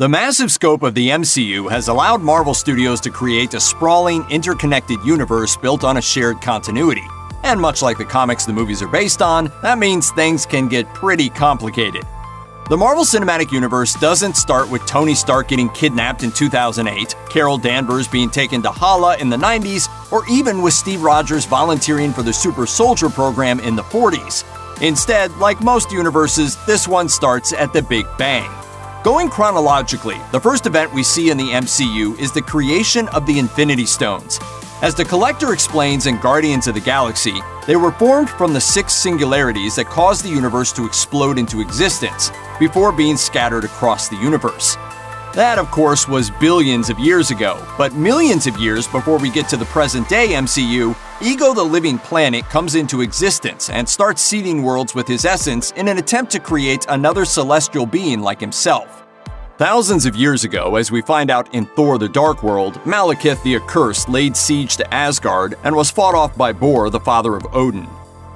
The massive scope of the MCU has allowed Marvel Studios to create a sprawling, interconnected universe built on a shared continuity. And much like the comics the movies are based on, that means things can get pretty complicated. The Marvel Cinematic Universe doesn't start with Tony Stark getting kidnapped in 2008, Carol Danvers being taken to Hala in the 90s, or even with Steve Rogers volunteering for the Super Soldier program in the 40s. Instead, like most universes, this one starts at the Big Bang. Going chronologically, the first event we see in the MCU is the creation of the Infinity Stones. As the Collector explains in Guardians of the Galaxy, they were formed from the 6 singularities that caused the universe to explode into existence, before being scattered across the universe. That, of course, was billions of years ago, but millions of years before we get to the present-day MCU, Ego the Living Planet comes into existence and starts seeding worlds with his essence in an attempt to create another celestial being like himself. Thousands of years ago, as we find out in Thor the Dark World, Malekith the Accursed laid siege to Asgard and was fought off by Bor, the father of Odin.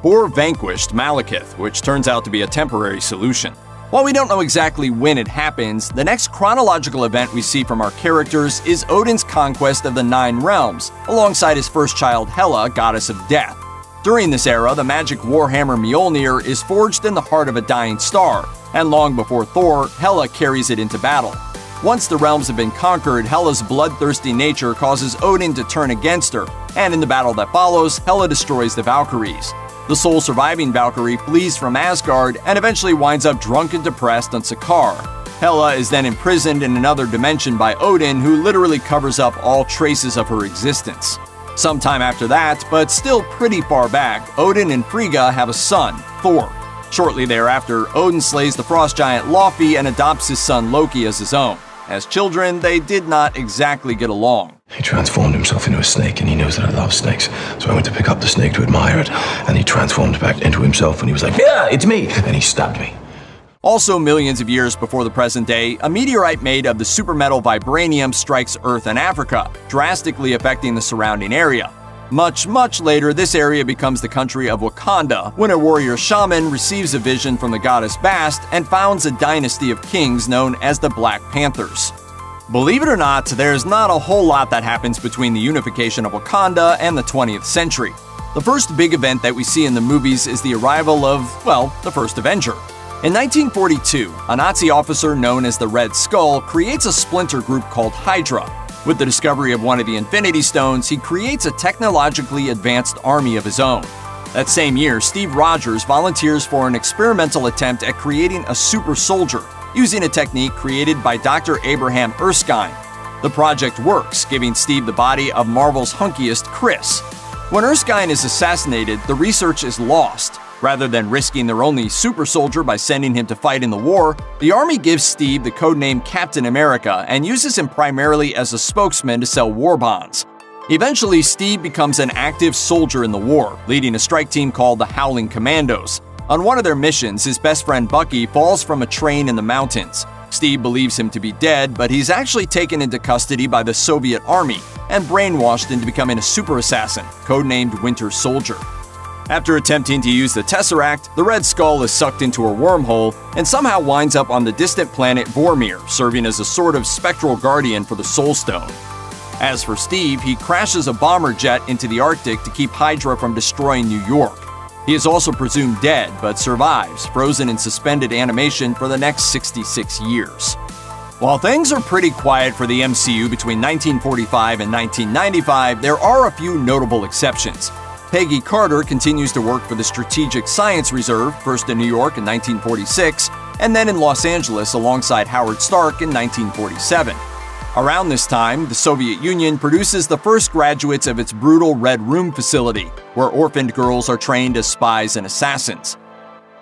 Bor vanquished Malekith, which turns out to be a temporary solution. While we don't know exactly when it happens, the next chronological event we see from our characters is Odin's conquest of the 9 realms, alongside his first child Hala, goddess of death. During this era, the magic warhammer Mjolnir is forged in the heart of a dying star, and long before Thor, Hala carries it into battle. Once the realms have been conquered, Hela's bloodthirsty nature causes Odin to turn against her, and in the battle that follows, Hela destroys the Valkyries. The sole surviving Valkyrie flees from Asgard and eventually winds up drunk and depressed on Sakaar. Hela is then imprisoned in another dimension by Odin, who literally covers up all traces of her existence. Sometime after that, but still pretty far back, Odin and Frigga have a son, Thor. Shortly thereafter, Odin slays the frost giant Laufey and adopts his son Loki as his own. As children, they did not exactly get along. He transformed himself into a snake, and he knows that I love snakes. So I went to pick up the snake to admire it, and he transformed back into himself, and he was like, "Yeah, it's me!" And he stabbed me. Also millions of years before the present day, a meteorite made of the supermetal vibranium strikes Earth and Africa, drastically affecting the surrounding area. Much later, this area becomes the country of Wakanda when a warrior shaman receives a vision from the goddess Bast and founds a dynasty of kings known as the Black Panthers. Believe it or not, there's not a whole lot that happens between the unification of Wakanda and the 20th century. The first big event that we see in the movies is the arrival of, well, the first Avenger. In 1942, a Nazi officer known as the Red Skull creates a splinter group called Hydra. With the discovery of one of the Infinity Stones, he creates a technologically advanced army of his own. That same year, Steve Rogers volunteers for an experimental attempt at creating a super soldier, using a technique created by Dr. Abraham Erskine. The project works, giving Steve the body of Marvel's hunkiest Chris. When Erskine is assassinated, the research is lost. Rather than risking their only super soldier by sending him to fight in the war, the Army gives Steve the codename Captain America and uses him primarily as a spokesman to sell war bonds. Eventually, Steve becomes an active soldier in the war, leading a strike team called the Howling Commandos. On one of their missions, his best friend Bucky falls from a train in the mountains. Steve believes him to be dead, but he's actually taken into custody by the Soviet Army and brainwashed into becoming a super assassin, codenamed Winter Soldier. After attempting to use the Tesseract, the Red Skull is sucked into a wormhole and somehow winds up on the distant planet Vormir, serving as a sort of spectral guardian for the Soul Stone. As for Steve, he crashes a bomber jet into the Arctic to keep Hydra from destroying New York. He is also presumed dead, but survives, frozen in suspended animation for the next 66 years. While things are pretty quiet for the MCU between 1945 and 1995, there are a few notable exceptions. Peggy Carter continues to work for the Strategic Science Reserve, first in New York in 1946, and then in Los Angeles alongside Howard Stark in 1947. Around this time, the Soviet Union produces the first graduates of its brutal Red Room facility, where orphaned girls are trained as spies and assassins.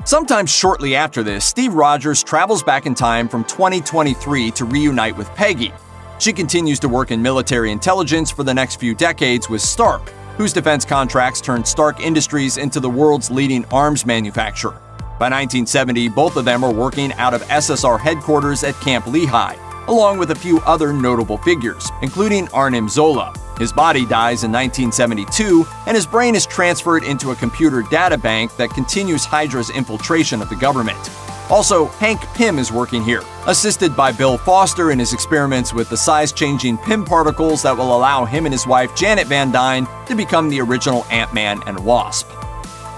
Sometime shortly after this, Steve Rogers travels back in time from 2023 to reunite with Peggy. She continues to work in military intelligence for the next few decades with Stark, whose defense contracts turned Stark Industries into the world's leading arms manufacturer. By 1970, both of them are working out of SSR headquarters at Camp Lehigh, along with a few other notable figures, including Arnim Zola. His body dies in 1972, and his brain is transferred into a computer data bank that continues Hydra's infiltration of the government. Also, Hank Pym is working here, assisted by Bill Foster in his experiments with the size-changing Pym particles that will allow him and his wife Janet Van Dyne to become the original Ant-Man and Wasp.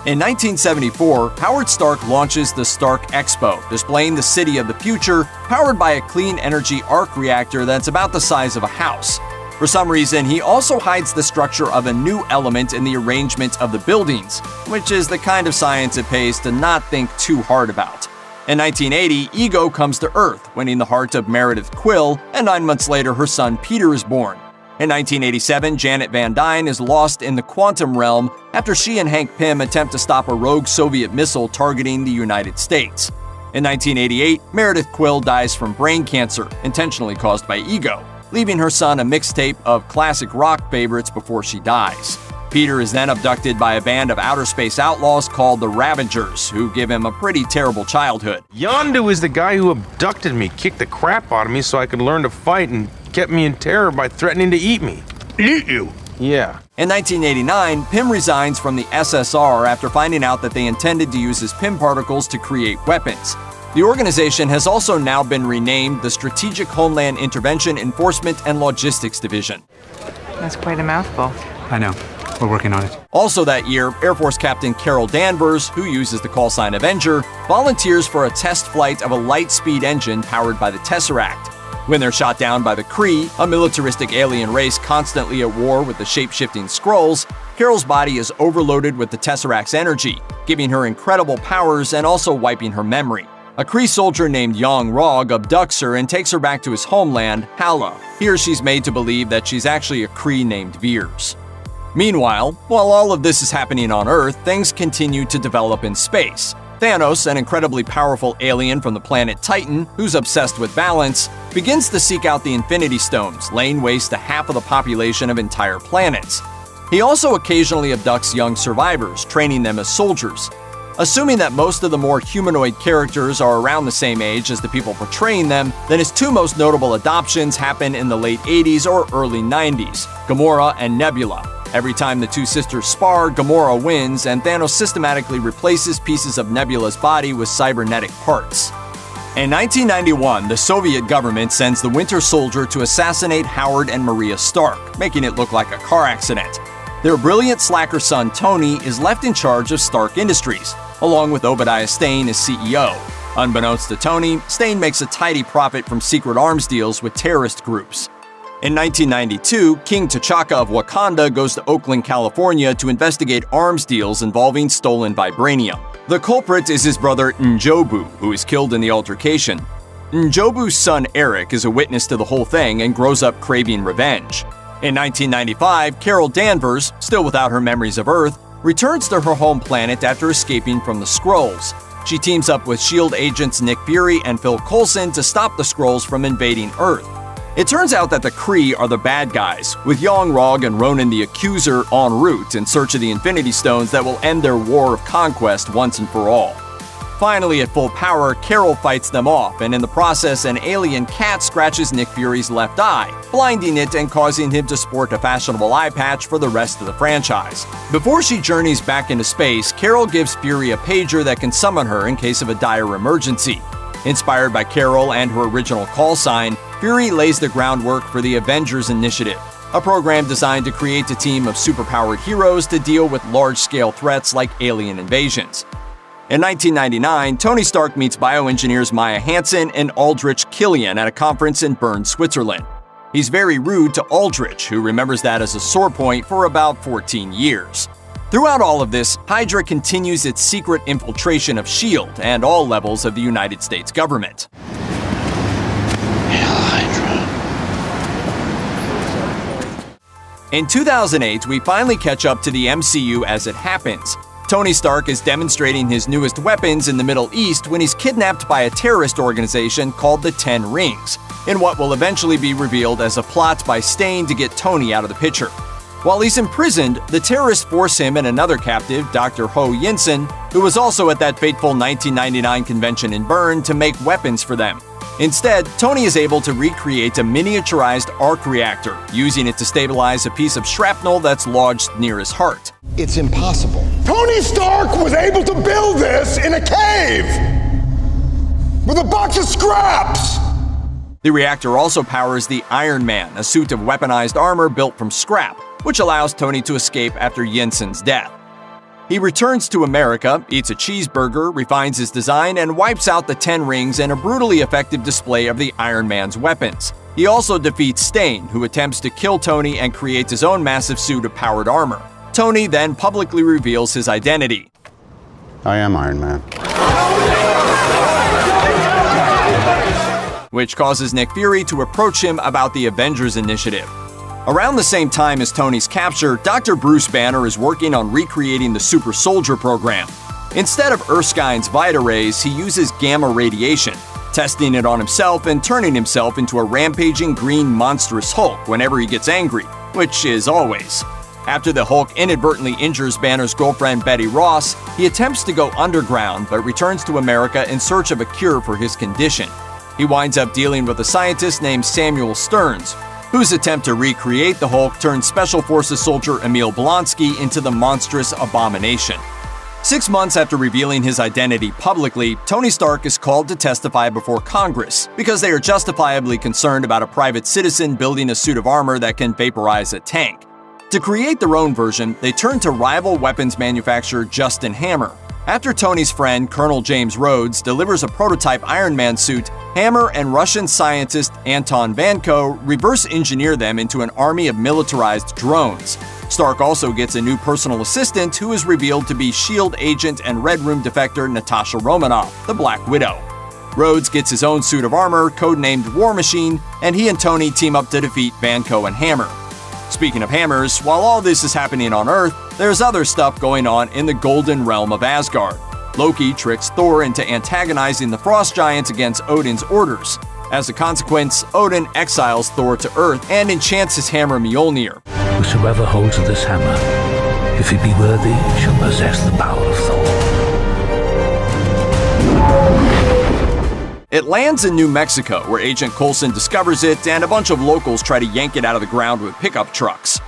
In 1974, Howard Stark launches the Stark Expo, displaying the city of the future, powered by a clean energy arc reactor that's about the size of a house. For some reason, he also hides the structure of a new element in the arrangement of the buildings, which is the kind of science it pays to not think too hard about. In 1980, Ego comes to Earth, winning the heart of Meredith Quill, and 9 months later her son Peter is born. In 1987, Janet Van Dyne is lost in the quantum realm after she and Hank Pym attempt to stop a rogue Soviet missile targeting the United States. In 1988, Meredith Quill dies from brain cancer, intentionally caused by Ego, leaving her son a mixtape of classic rock favorites before she dies. Peter is then abducted by a band of outer space outlaws called the Ravagers, who give him a pretty terrible childhood. Yondu is the guy who abducted me, kicked the crap out of me so I could learn to fight, and kept me in terror by threatening to eat me. Eat you? Yeah. In 1989, Pym resigns from the SSR after finding out that they intended to use his Pym particles to create weapons. The organization has also now been renamed the Strategic Homeland Intervention Enforcement and Logistics Division. That's quite a mouthful. I know. We're working on it. Also that year, Air Force Captain Carol Danvers, who uses the call sign Avenger, volunteers for a test flight of a light-speed engine powered by the Tesseract. When they're shot down by the Kree, a militaristic alien race constantly at war with the shape-shifting Skrulls, Carol's body is overloaded with the Tesseract's energy, giving her incredible powers and also wiping her memory. A Kree soldier named Yang Rog abducts her and takes her back to his homeland, Hala. Here she's made to believe that she's actually a Kree named Veers. Meanwhile, while all of this is happening on Earth, things continue to develop in space. Thanos, an incredibly powerful alien from the planet Titan who's obsessed with balance, begins to seek out the Infinity Stones, laying waste to half of the population of entire planets. He also occasionally abducts young survivors, training them as soldiers. Assuming that most of the more humanoid characters are around the same age as the people portraying them, then his two most notable adoptions happen in the late 80s or early 90s, Gamora and Nebula. Every time the two sisters spar, Gamora wins, and Thanos systematically replaces pieces of Nebula's body with cybernetic parts. In 1991, the Soviet government sends the Winter Soldier to assassinate Howard and Maria Stark, making it look like a car accident. Their brilliant slacker son Tony is left in charge of Stark Industries, along with Obadiah Stane as CEO. Unbeknownst to Tony, Stane makes a tidy profit from secret arms deals with terrorist groups. In 1992, King T'Chaka of Wakanda goes to Oakland, California to investigate arms deals involving stolen vibranium. The culprit is his brother Njobu, who is killed in the altercation. Njobu's son Eric is a witness to the whole thing and grows up craving revenge. In 1995, Carol Danvers, still without her memories of Earth, returns to her home planet after escaping from the Skrulls. She teams up with S.H.I.E.L.D. agents Nick Fury and Phil Coulson to stop the Skrulls from invading Earth. It turns out that the Kree are the bad guys, with Yang Rog and Ronan the Accuser en route in search of the Infinity Stones that will end their war of conquest once and for all. Finally, at full power, Carol fights them off, and in the process, an alien cat scratches Nick Fury's left eye, blinding it and causing him to sport a fashionable eye patch for the rest of the franchise. Before she journeys back into space, Carol gives Fury a pager that can summon her in case of a dire emergency. Inspired by Carol and her original call sign, Fury lays the groundwork for the Avengers Initiative, a program designed to create a team of superpowered heroes to deal with large-scale threats like alien invasions. In 1999, Tony Stark meets bioengineers Maya Hansen and Aldrich Killian at a conference in Bern, Switzerland. He's very rude to Aldrich, who remembers that as a sore point for about 14 years. Throughout all of this, Hydra continues its secret infiltration of S.H.I.E.L.D. and all levels of the United States government. In 2008, we finally catch up to the MCU as it happens. Tony Stark is demonstrating his newest weapons in the Middle East when he's kidnapped by a terrorist organization called the Ten Rings, in what will eventually be revealed as a plot by Stane to get Tony out of the picture. While he's imprisoned, the terrorists force him and another captive, Dr. Ho Yinsen, who was also at that fateful 1999 convention in Bern, to make weapons for them. Instead, Tony is able to recreate a miniaturized arc reactor, using it to stabilize a piece of shrapnel that's lodged near his heart. It's impossible. Tony Stark was able to build this in a cave! with a box of scraps! The reactor also powers the Iron Man, a suit of weaponized armor built from scrap, which allows Tony to escape after Jensen's death. He returns to America, eats a cheeseburger, refines his design, and wipes out the 10 rings in a brutally effective display of the Iron Man's weapons. He also defeats Stain, who attempts to kill Tony and creates his own massive suit of powered armor. Tony then publicly reveals his identity. I am Iron Man. Which causes Nick Fury to approach him about the Avengers Initiative. Around the same time as Tony's capture, Dr. Bruce Banner is working on recreating the Super Soldier program. Instead of Erskine's Vita rays, he uses gamma radiation, testing it on himself and turning himself into a rampaging green monstrous Hulk whenever he gets angry, which is always. After the Hulk inadvertently injures Banner's girlfriend Betty Ross, he attempts to go underground but returns to America in search of a cure for his condition. He winds up dealing with a scientist named Samuel Stearns, whose attempt to recreate the Hulk turned Special Forces soldier Emil Blonsky into the monstrous abomination. 6 months after revealing his identity publicly, Tony Stark is called to testify before Congress because they are justifiably concerned about a private citizen building a suit of armor that can vaporize a tank. To create their own version, they turn to rival weapons manufacturer Justin Hammer. After Tony's friend, Colonel James Rhodes, delivers a prototype Iron Man suit, Hammer and Russian scientist Anton Vanko reverse engineer them into an army of militarized drones. Stark also gets a new personal assistant who is revealed to be S.H.I.E.L.D. agent and Red Room defector Natasha Romanoff, the Black Widow. Rhodes gets his own suit of armor, codenamed War Machine, and he and Tony team up to defeat Vanko and Hammer. Speaking of hammers, while all this is happening on Earth, there's other stuff going on in the Golden Realm of Asgard. Loki tricks Thor into antagonizing the Frost Giants against Odin's orders. As a consequence, Odin exiles Thor to Earth and enchants his hammer Mjolnir. Whosoever holds of this hammer, if he be worthy, shall possess the power of Thor. It lands in New Mexico, where Agent Coulson discovers it, and a bunch of locals try to yank it out of the ground with pickup trucks.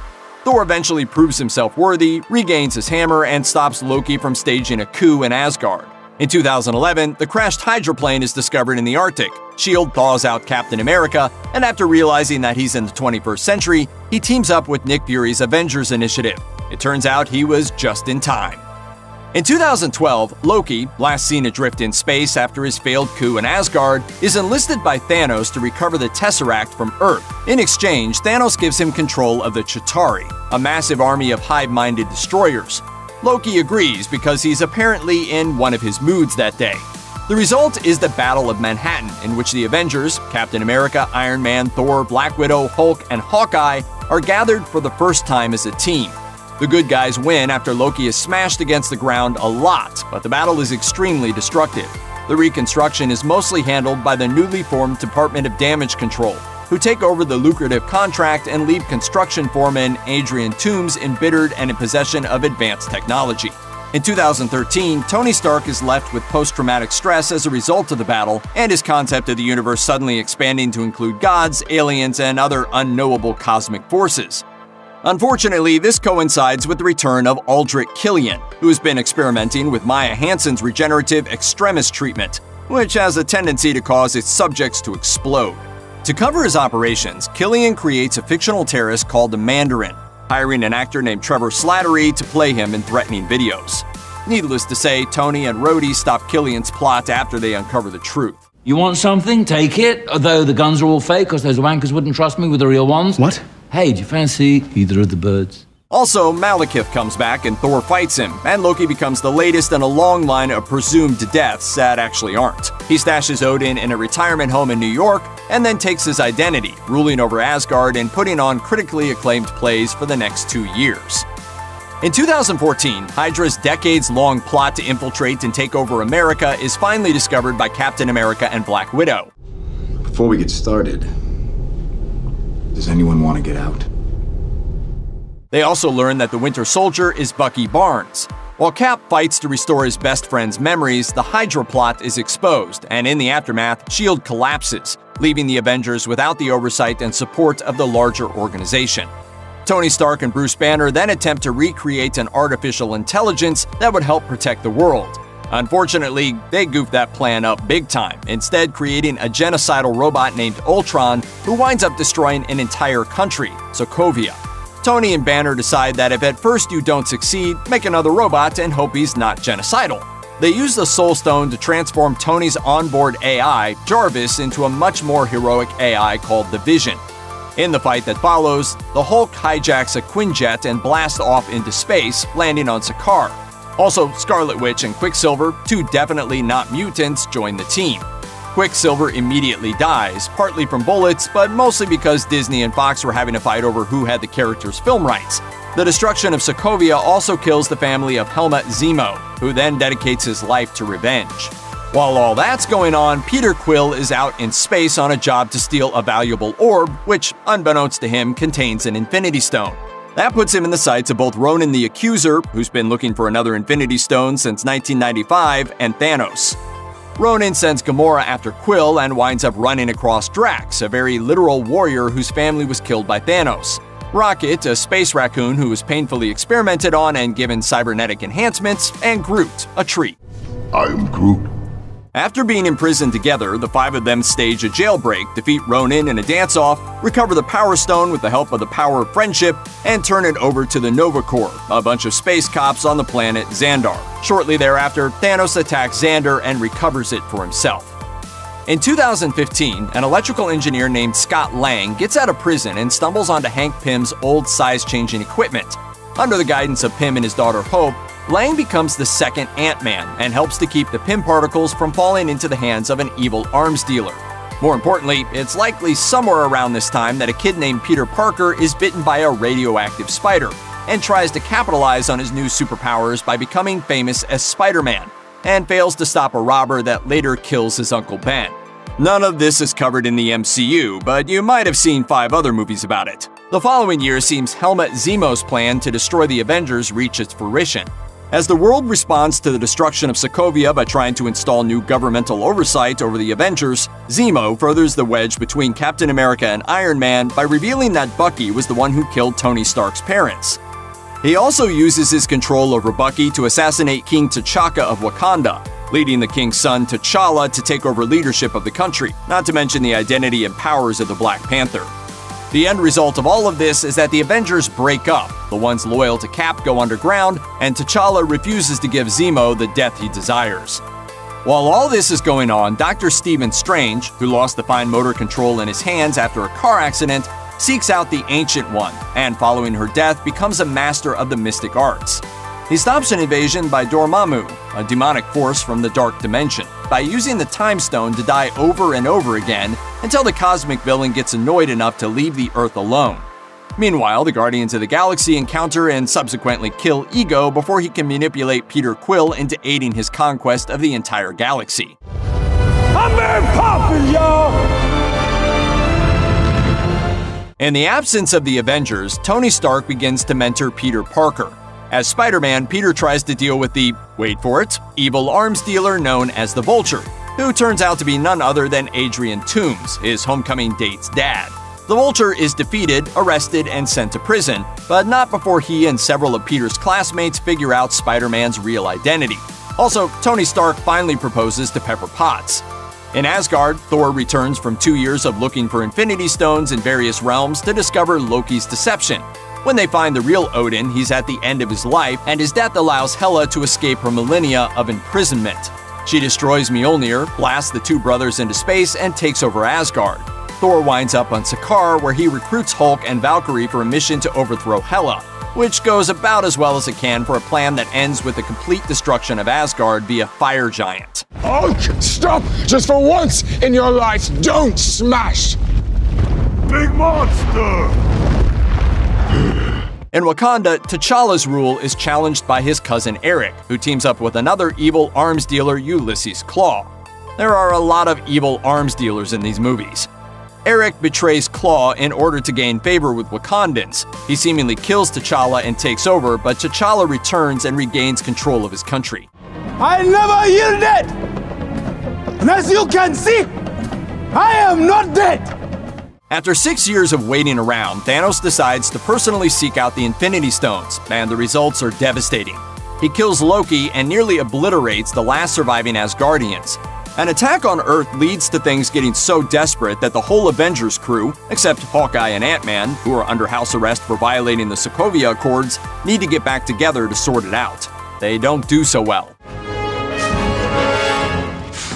Thor eventually proves himself worthy, regains his hammer, and stops Loki from staging a coup in Asgard. In 2011, the crashed hydroplane is discovered in the Arctic. S.H.I.E.L.D. thaws out Captain America, and after realizing that he's in the 21st century, he teams up with Nick Fury's Avengers Initiative. It turns out he was just in time. In 2012, Loki, last seen adrift in space after his failed coup in Asgard, is enlisted by Thanos to recover the Tesseract from Earth. In exchange, Thanos gives him control of the Chitauri, a massive army of hive-minded destroyers. Loki agrees because he's apparently in one of his moods that day. The result is the Battle of Manhattan, in which the Avengers, Captain America, Iron Man, Thor, Black Widow, Hulk, and Hawkeye, are gathered for the first time as a team. The good guys win after Loki is smashed against the ground a lot, but the battle is extremely destructive. The reconstruction is mostly handled by the newly formed Department of Damage Control, who take over the lucrative contract and leave construction foreman Adrian Toombs embittered and in possession of advanced technology. In 2013, Tony Stark is left with post-traumatic stress as a result of the battle, and his concept of the universe suddenly expanding to include gods, aliens, and other unknowable cosmic forces. Unfortunately, this coincides with the return of Aldrich Killian, who has been experimenting with Maya Hansen's regenerative extremis treatment, which has a tendency to cause its subjects to explode. To cover his operations, Killian creates a fictional terrorist called the Mandarin, hiring an actor named Trevor Slattery to play him in threatening videos. Needless to say, Tony and Rhodey stop Killian's plot after they uncover the truth. You want something? Take it. Although the guns are all fake because those wankers wouldn't trust me with the real ones. What? Hey, do you fancy either of the birds? Also, Malekith comes back and Thor fights him, and Loki becomes the latest in a long line of presumed deaths that actually aren't. He stashes Odin in a retirement home in New York, and then takes his identity, ruling over Asgard and putting on critically acclaimed plays for the next 2 years. In 2014, Hydra's decades-long plot to infiltrate and take over America is finally discovered by Captain America and Black Widow. Before we get started, does anyone want to get out? They also learn that the Winter Soldier is Bucky Barnes. While Cap fights to restore his best friend's memories, the Hydra plot is exposed, and in the aftermath, S.H.I.E.L.D. collapses, leaving the Avengers without the oversight and support of the larger organization. Tony Stark and Bruce Banner then attempt to recreate an artificial intelligence that would help protect the world. Unfortunately, they goofed that plan up big time, instead creating a genocidal robot named Ultron who winds up destroying an entire country, Sokovia. Tony and Banner decide that if at first you don't succeed, make another robot and hope he's not genocidal. They use the Soul Stone to transform Tony's onboard AI, Jarvis, into a much more heroic AI called the Vision. In the fight that follows, the Hulk hijacks a Quinjet and blasts off into space, landing on Sakaar. Also, Scarlet Witch and Quicksilver, two definitely not mutants, join the team. Quicksilver immediately dies, partly from bullets, but mostly because Disney and Fox were having a fight over who had the character's film rights. The destruction of Sokovia also kills the family of Helmut Zemo, who then dedicates his life to revenge. While all that's going on, Peter Quill is out in space on a job to steal a valuable orb, which, unbeknownst to him, contains an Infinity Stone. That puts him in the sights of both Ronan the Accuser, who's been looking for another Infinity Stone since 1995, and Thanos. Ronan sends Gamora after Quill and winds up running across Drax, a very literal warrior whose family was killed by Thanos. Rocket, a space raccoon who was painfully experimented on and given cybernetic enhancements, and Groot, a tree. I'm Groot. After being imprisoned together, the five of them stage a jailbreak, defeat Ronan in a dance-off, recover the Power Stone with the help of the Power of Friendship, and turn it over to the Nova Corps, a bunch of space cops on the planet Xandar. Shortly thereafter, Thanos attacks Xandar and recovers it for himself. In 2015, an electrical engineer named Scott Lang gets out of prison and stumbles onto Hank Pym's old size-changing equipment. Under the guidance of Pym and his daughter Hope, Lang becomes the second Ant-Man and helps to keep the Pym particles from falling into the hands of an evil arms dealer. More importantly, it's likely somewhere around this time that a kid named Peter Parker is bitten by a radioactive spider and tries to capitalize on his new superpowers by becoming famous as Spider-Man, and fails to stop a robber that later kills his Uncle Ben. None of this is covered in the MCU, but you might have seen 5 other movies about it. The following year sees Helmut Zemo's plan to destroy the Avengers reach its fruition. As the world responds to the destruction of Sokovia by trying to install new governmental oversight over the Avengers, Zemo furthers the wedge between Captain America and Iron Man by revealing that Bucky was the one who killed Tony Stark's parents. He also uses his control over Bucky to assassinate King T'Chaka of Wakanda, leading the king's son T'Challa to take over leadership of the country, not to mention the identity and powers of the Black Panther. The end result of all of this is that the Avengers break up, the ones loyal to Cap go underground, and T'Challa refuses to give Zemo the death he desires. While all this is going on, Dr. Stephen Strange, who lost the fine motor control in his hands after a car accident, seeks out the Ancient One, and following her death becomes a master of the mystic arts. He stops an invasion by Dormammu, a demonic force from the Dark Dimension, by using the Time Stone to die over and over again until the cosmic villain gets annoyed enough to leave the Earth alone. Meanwhile, the Guardians of the Galaxy encounter and subsequently kill Ego before he can manipulate Peter Quill into aiding his conquest of the entire galaxy. I'm very poppin', y'all! In the absence of the Avengers, Tony Stark begins to mentor Peter Parker. As Spider-Man, Peter tries to deal with the, wait for it, evil arms dealer known as the Vulture, who turns out to be none other than Adrian Toomes, his homecoming date's dad. The Vulture is defeated, arrested, and sent to prison, but not before he and several of Peter's classmates figure out Spider-Man's real identity. Also, Tony Stark finally proposes to Pepper Potts. In Asgard, Thor returns from 2 years of looking for Infinity Stones in various realms to discover Loki's deception. When they find the real Odin, he's at the end of his life, and his death allows Hala to escape her millennia of imprisonment. She destroys Mjolnir, blasts the two brothers into space, and takes over Asgard. Thor winds up on Sakaar, where he recruits Hulk and Valkyrie for a mission to overthrow Hala, which goes about as well as it can for a plan that ends with the complete destruction of Asgard via Fire Giant. Hulk, stop! Just for once in your life, don't smash! Big monster! In Wakanda, T'Challa's rule is challenged by his cousin Eric, who teams up with another evil arms dealer, Ulysses Klaue. There are a lot of evil arms dealers in these movies. Eric betrays Klaue in order to gain favor with Wakandans. He seemingly kills T'Challa and takes over, but T'Challa returns and regains control of his country. I never yielded! And as you can see, I am not dead! After 6 years of waiting around, Thanos decides to personally seek out the Infinity Stones, and the results are devastating. He kills Loki and nearly obliterates the last surviving Asgardians. An attack on Earth leads to things getting so desperate that the whole Avengers crew, except Hawkeye and Ant-Man, who are under house arrest for violating the Sokovia Accords, need to get back together to sort it out. They don't do so well.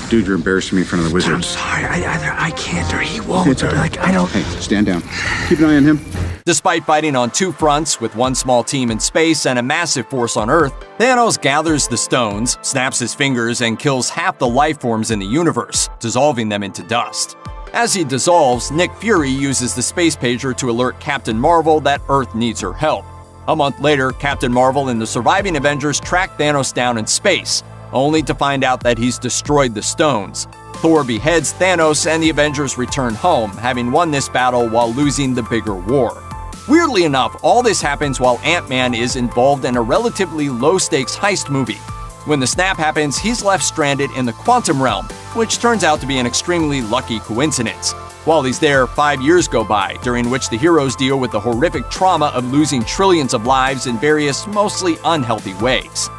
Dude, you're embarrassing me in front of the wizards. I'm sorry. Either I can't or he won't. It's all right. I don't. Hey, stand down. Keep an eye on him. Despite fighting on two fronts with one small team in space and a massive force on Earth, Thanos gathers the stones, snaps his fingers, and kills half the life forms in the universe, dissolving them into dust. As he dissolves, Nick Fury uses the space pager to alert Captain Marvel that Earth needs her help. A month later, Captain Marvel and the surviving Avengers track Thanos down in space, only to find out that he's destroyed the stones. Thor beheads Thanos and the Avengers return home, having won this battle while losing the bigger war. Weirdly enough, all this happens while Ant-Man is involved in a relatively low-stakes heist movie. When the snap happens, he's left stranded in the quantum realm, which turns out to be an extremely lucky coincidence. While he's there, 5 years go by, during which the heroes deal with the horrific trauma of losing trillions of lives in various, mostly unhealthy ways.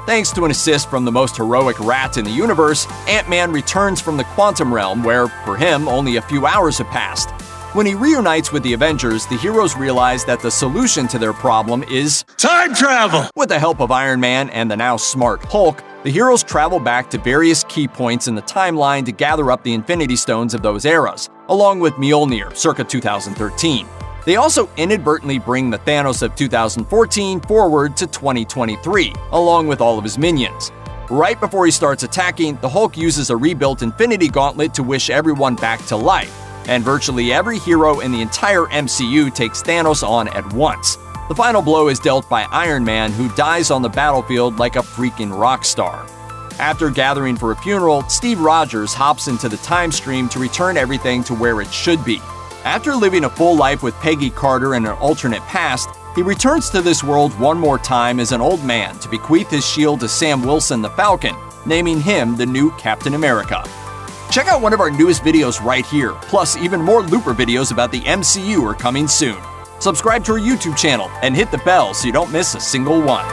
Thanks to an assist from the most heroic rat in the universe, Ant-Man returns from the quantum realm where, for him, only a few hours have passed. When he reunites with the Avengers, the heroes realize that the solution to their problem is Time travel! With the help of Iron Man and the now smart Hulk, the heroes travel back to various key points in the timeline to gather up the Infinity Stones of those eras, along with Mjolnir, circa 2013. They also inadvertently bring the Thanos of 2014 forward to 2023, along with all of his minions. Right before he starts attacking, the Hulk uses a rebuilt Infinity Gauntlet to wish everyone back to life, and virtually every hero in the entire MCU takes Thanos on at once. The final blow is dealt by Iron Man, who dies on the battlefield like a freaking rock star. After gathering for a funeral, Steve Rogers hops into the time stream to return everything to where it should be. After living a full life with Peggy Carter in an alternate past, he returns to this world one more time as an old man to bequeath his shield to Sam Wilson the Falcon, naming him the new Captain America. Check out one of our newest videos right here, plus even more Looper videos about the MCU are coming soon. Subscribe to our YouTube channel and hit the bell so you don't miss a single one.